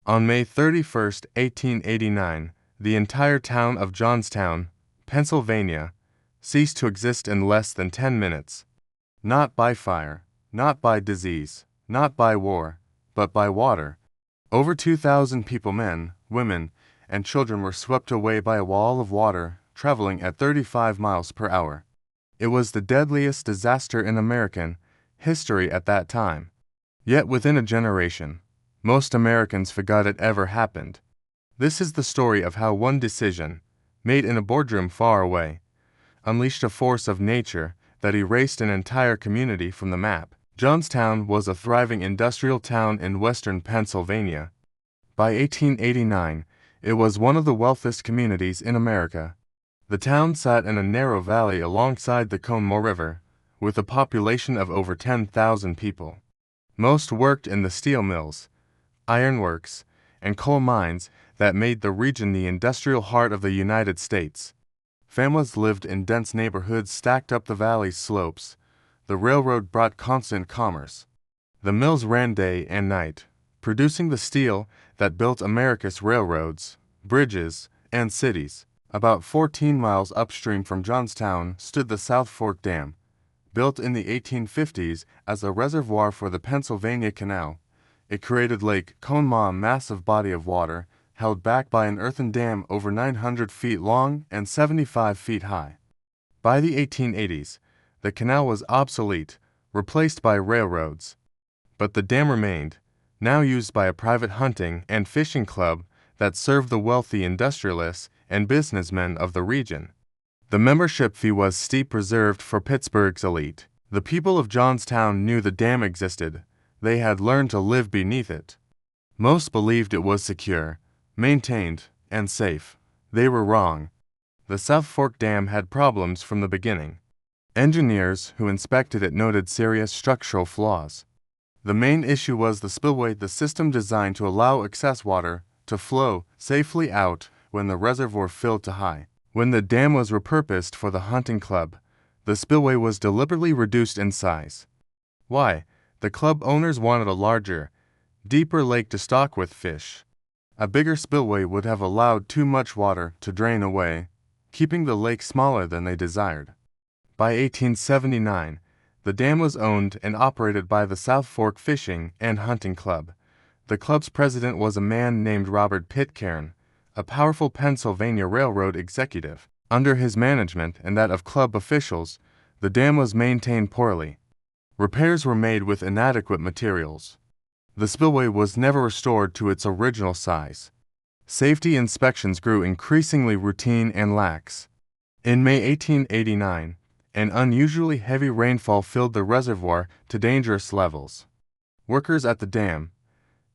On May 31, 1889, the entire town of Johnstown, Pennsylvania, ceased to exist in less than 10 minutes. Not by fire, not by disease, not by war, but by water. Over 2,000 people, men, women, and children, were swept away by a wall of water traveling at 35 miles per hour. It was the deadliest disaster in American history at that time. Yet within a generation, most Americans forgot it ever happened. This is the story of how one decision, made in a boardroom far away, unleashed a force of nature that erased an entire community from the map. Johnstown was a thriving industrial town in western Pennsylvania. By 1889, it was one of the wealthiest communities in America. The town sat in a narrow valley alongside the Conemaugh River, with a population of over 10,000 people. Most worked in the steel mills, ironworks, and coal mines that made the region the industrial heart of the United States. Families lived in dense neighborhoods stacked up the valley's slopes. The railroad brought constant commerce. The mills ran day and night, producing the steel that built America's railroads, bridges, and cities. About 14 miles upstream from Johnstown stood the South Fork Dam, built in the 1850s as a reservoir for the Pennsylvania Canal. It created Lake Conemaugh, a massive body of water held back by an earthen dam over 900 feet long and 75 feet high. By the 1880s, the canal was obsolete, replaced by railroads. But the dam remained, now used by a private hunting and fishing club that served the wealthy industrialists and businessmen of the region. The membership fee was steep, reserved for Pittsburgh's elite. The people of Johnstown knew the dam existed. They had learned to live beneath it. Most believed it was secure, maintained, and safe. They were wrong. The South Fork Dam had problems from the beginning. Engineers who inspected it noted serious structural flaws. The main issue was the spillway, the system designed to allow excess water to flow safely out when the reservoir filled too high. When the dam was repurposed for the hunting club, the spillway was deliberately reduced in size. Why? The club owners wanted a larger, deeper lake to stock with fish. A bigger spillway would have allowed too much water to drain away, keeping the lake smaller than they desired. By 1879, the dam was owned and operated by the South Fork Fishing and Hunting Club. The club's president was a man named Robert Pitcairn, a powerful Pennsylvania Railroad executive. Under his management and that of club officials, the dam was maintained poorly. Repairs were made with inadequate materials. The spillway was never restored to its original size. Safety inspections grew increasingly routine and lax. In May 1889, an unusually heavy rainfall filled the reservoir to dangerous levels. Workers at the dam,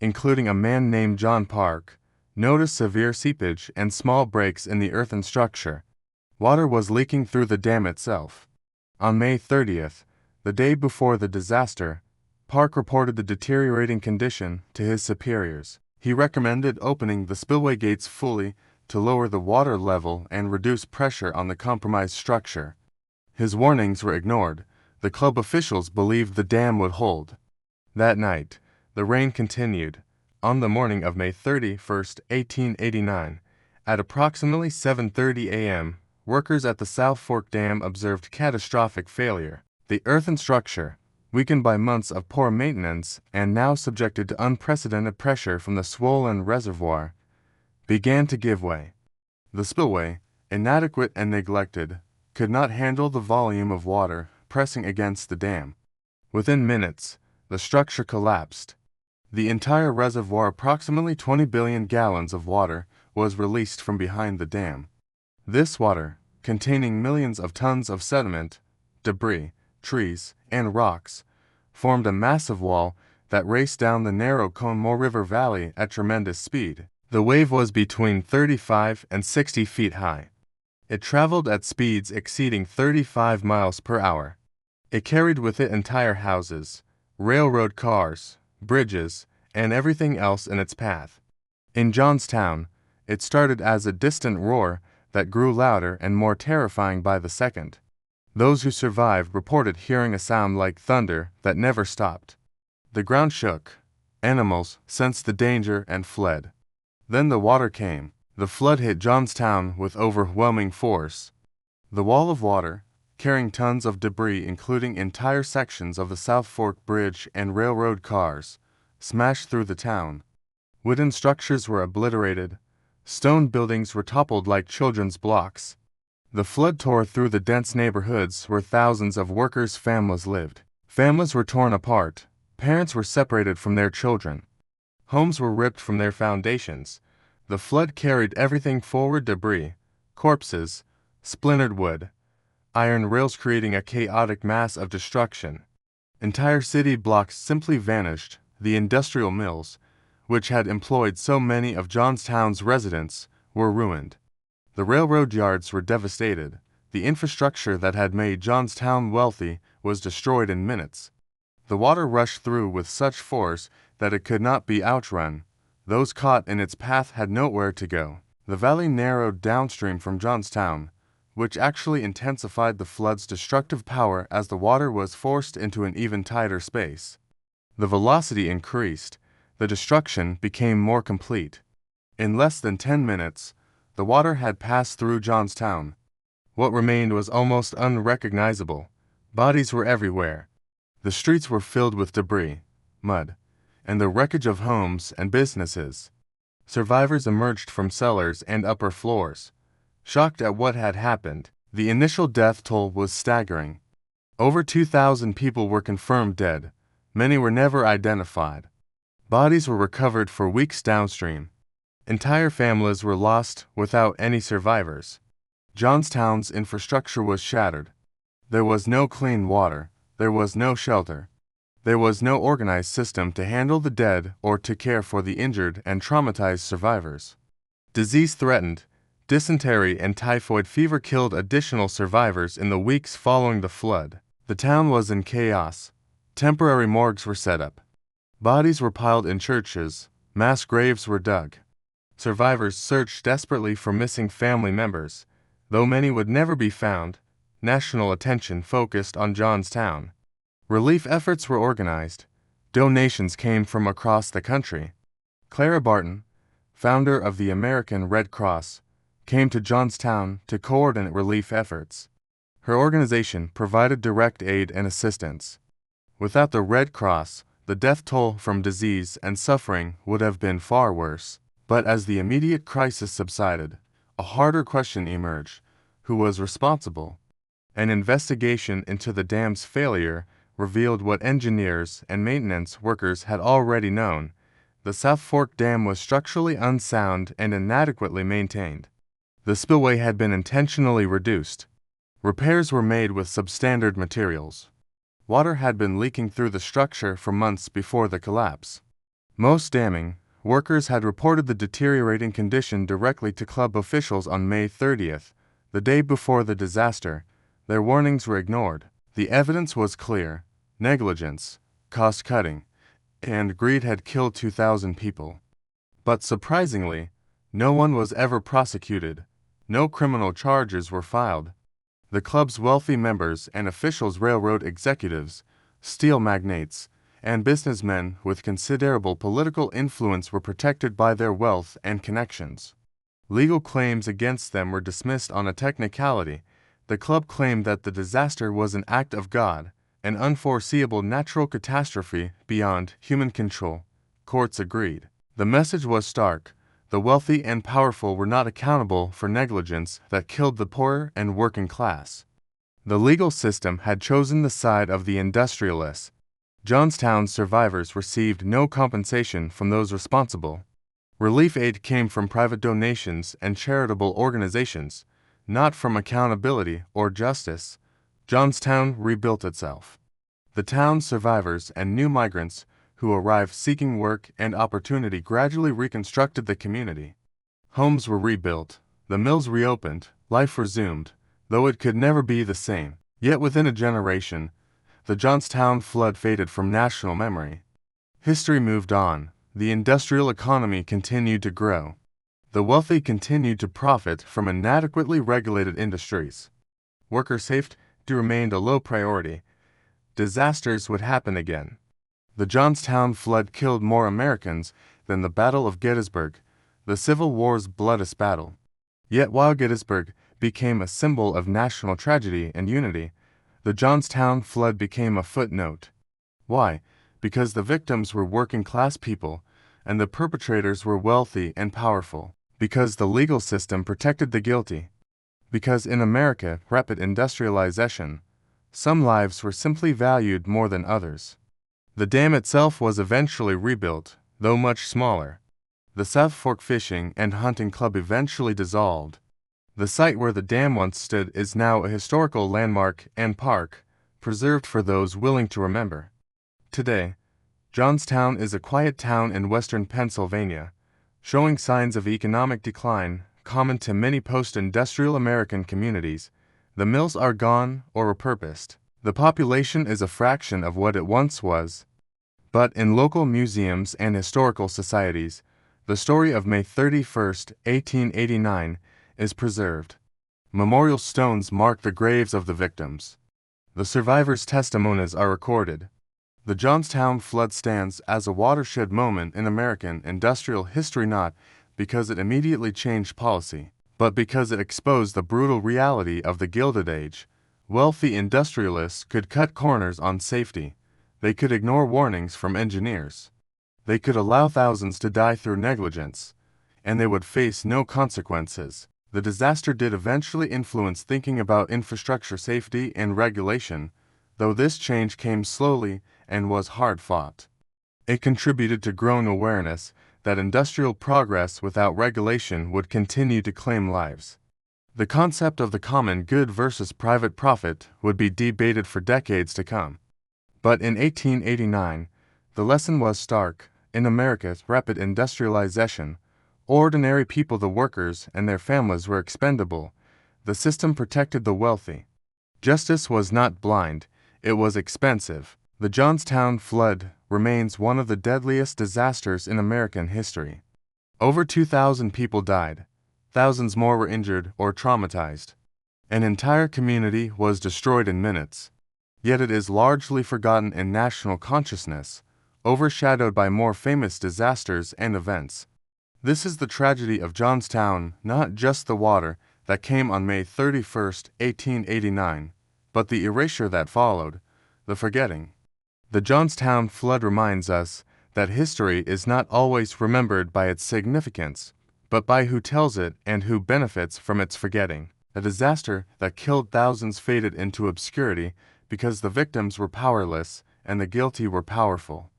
including a man named John Park, noticed severe seepage and small breaks in the earthen structure. Water was leaking through the dam itself. On May 30th, the day before the disaster, Park reported the deteriorating condition to his superiors. He recommended opening the spillway gates fully to lower the water level and reduce pressure on the compromised structure. His warnings were ignored. The club officials believed the dam would hold. That night, the rain continued. On the morning of May 31, 1889, at approximately 7:30 a.m., workers at the South Fork Dam observed catastrophic failure. The earthen structure, weakened by months of poor maintenance and now subjected to unprecedented pressure from the swollen reservoir, began to give way. The spillway, inadequate and neglected, could not handle the volume of water pressing against the dam. Within minutes, the structure collapsed. The entire reservoir, approximately 20 billion gallons of water, was released from behind the dam. This water, containing millions of tons of sediment, debris, trees, and rocks, formed a massive wall that raced down the narrow Conemaugh River Valley at tremendous speed. The wave was between 35 and 60 feet high. It traveled at speeds exceeding 35 miles per hour. It carried with it entire houses, railroad cars, bridges, and everything else in its path. In Johnstown, it started as a distant roar that grew louder and more terrifying by the second. Those who survived reported hearing a sound like thunder that never stopped. The ground shook, Animals sensed the danger and fled. Then the water came. The flood hit Johnstown with overwhelming force. The wall of water, carrying tons of debris including entire sections of the South Fork Bridge and railroad cars, smashed through the town. Wooden structures were obliterated. Stone buildings were toppled like children's blocks. The flood tore through the dense neighborhoods where thousands of workers' families lived. Families were torn apart. Parents were separated from their children. Homes were ripped from their foundations. The flood carried everything forward: debris, corpses, splintered wood, iron rails, creating a chaotic mass of destruction. Entire city blocks simply vanished. The industrial mills, which had employed so many of Johnstown's residents, were ruined. The railroad yards were devastated. The infrastructure that had made Johnstown wealthy was destroyed in minutes. The water rushed through with such force that it could not be outrun. Those caught in its path had nowhere to go. The valley narrowed downstream from Johnstown, which actually intensified the flood's destructive power as the water was forced into an even tighter space. The velocity increased. The destruction became more complete. In less than 10 minutes, the water had passed through Johnstown. What remained was almost unrecognizable. Bodies were everywhere. The streets were filled with debris, mud, and the wreckage of homes and businesses. Survivors emerged from cellars and upper floors, shocked at what had happened. The initial death toll was staggering. Over 2,000 people were confirmed dead. Many were never identified. Bodies were recovered for weeks downstream. Entire families were lost without any survivors. Johnstown's infrastructure was shattered. There was no clean water. There was no shelter. There was no organized system to handle the dead or to care for the injured and traumatized survivors. Disease threatened. Dysentery and typhoid fever killed additional survivors in the weeks following the flood. The town was in chaos. Temporary morgues were set up. Bodies were piled in churches. Mass graves were dug. Survivors searched desperately for missing family members. Though many would never be found, national attention focused on Johnstown. Relief efforts were organized. Donations came from across the country. Clara Barton, founder of the American Red Cross, came to Johnstown to coordinate relief efforts. Her organization provided direct aid and assistance. Without the Red Cross, the death toll from disease and suffering would have been far worse. But as the immediate crisis subsided, a harder question emerged: who was responsible? An investigation into the dam's failure revealed what engineers and maintenance workers had already known. The South Fork Dam was structurally unsound and inadequately maintained. The spillway had been intentionally reduced. Repairs were made with substandard materials. Water had been leaking through the structure for months before the collapse. Most damming workers had reported the deteriorating condition directly to club officials on May 30th, the day before the disaster. Their warnings were ignored. The evidence was clear: negligence, cost-cutting, and greed had killed 2,000 people. But surprisingly, no one was ever prosecuted. No criminal charges were filed. The club's wealthy members and officials, railroad executives, steel magnates, and businessmen with considerable political influence were protected by their wealth and connections. Legal claims against them were dismissed on a technicality. The club claimed that the disaster was an act of God, an unforeseeable natural catastrophe beyond human control. Courts agreed. The message was stark: the wealthy and powerful were not accountable for negligence that killed the poor and working class. The legal system had chosen the side of the industrialists. Johnstown's survivors received no compensation from those responsible. Relief aid came from private donations and charitable organizations, not from accountability or justice. Johnstown rebuilt itself. The town's survivors and new migrants who arrived seeking work and opportunity gradually reconstructed the community. Homes were rebuilt, the mills reopened, life resumed, though it could never be the same. Yet within a generation, the Johnstown flood faded from national memory. History moved on. The industrial economy continued to grow. The wealthy continued to profit from inadequately regulated industries. Worker safety remained a low priority. Disasters would happen again. The Johnstown Flood killed more Americans than the Battle of Gettysburg, the Civil War's bloodiest battle. Yet while Gettysburg became a symbol of national tragedy and unity, the Johnstown Flood became a footnote. Why? Because the victims were working-class people, and the perpetrators were wealthy and powerful. Because the legal system protected the guilty. Because in America, rapid industrialization, some lives were simply valued more than others. The dam itself was eventually rebuilt, though much smaller. The South Fork Fishing and Hunting Club eventually dissolved. The site where the dam once stood is now a historical landmark and park, preserved for those willing to remember. Today, Johnstown is a quiet town in western Pennsylvania, showing signs of economic decline common to many post-industrial American communities. The mills are gone or repurposed. The population is a fraction of what it once was. But in local museums and historical societies, the story of May 31, 1889, is preserved. Memorial stones mark the graves of the victims. The survivors' testimonies are recorded. The Johnstown Flood stands as a watershed moment in American industrial history, not because it immediately changed policy, but because it exposed the brutal reality of the Gilded Age. Wealthy industrialists could cut corners on safety. They could ignore warnings from engineers. They could allow thousands to die through negligence, and they would face no consequences. The disaster did eventually influence thinking about infrastructure safety and regulation, though this change came slowly and was hard-fought. It contributed to growing awareness that industrial progress without regulation would continue to claim lives. The concept of the common good versus private profit would be debated for decades to come. But in 1889, the lesson was stark. In America's rapid industrialization, ordinary people, the workers, and their families were expendable. The system protected the wealthy. Justice was not blind, it was expensive. The Johnstown Flood remains one of the deadliest disasters in American history. Over 2,000 people died. Thousands more were injured or traumatized. An entire community was destroyed in minutes. Yet it is largely forgotten in national consciousness, overshadowed by more famous disasters and events. This is the tragedy of Johnstown, not just the water that came on May 31, 1889, but the erasure that followed, the forgetting. The Johnstown Flood reminds us that history is not always remembered by its significance, but by who tells it and who benefits from its forgetting. A disaster that killed thousands faded into obscurity because the victims were powerless and the guilty were powerful.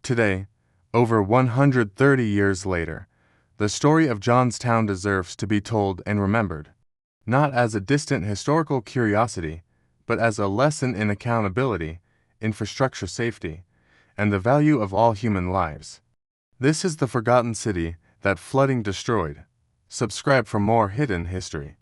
Today, over 130 years later, the story of Johnstown deserves to be told and remembered, not as a distant historical curiosity, but as a lesson in accountability, infrastructure safety, and the value of all human lives. This is the forgotten city that flooding destroyed. Subscribe for more hidden history.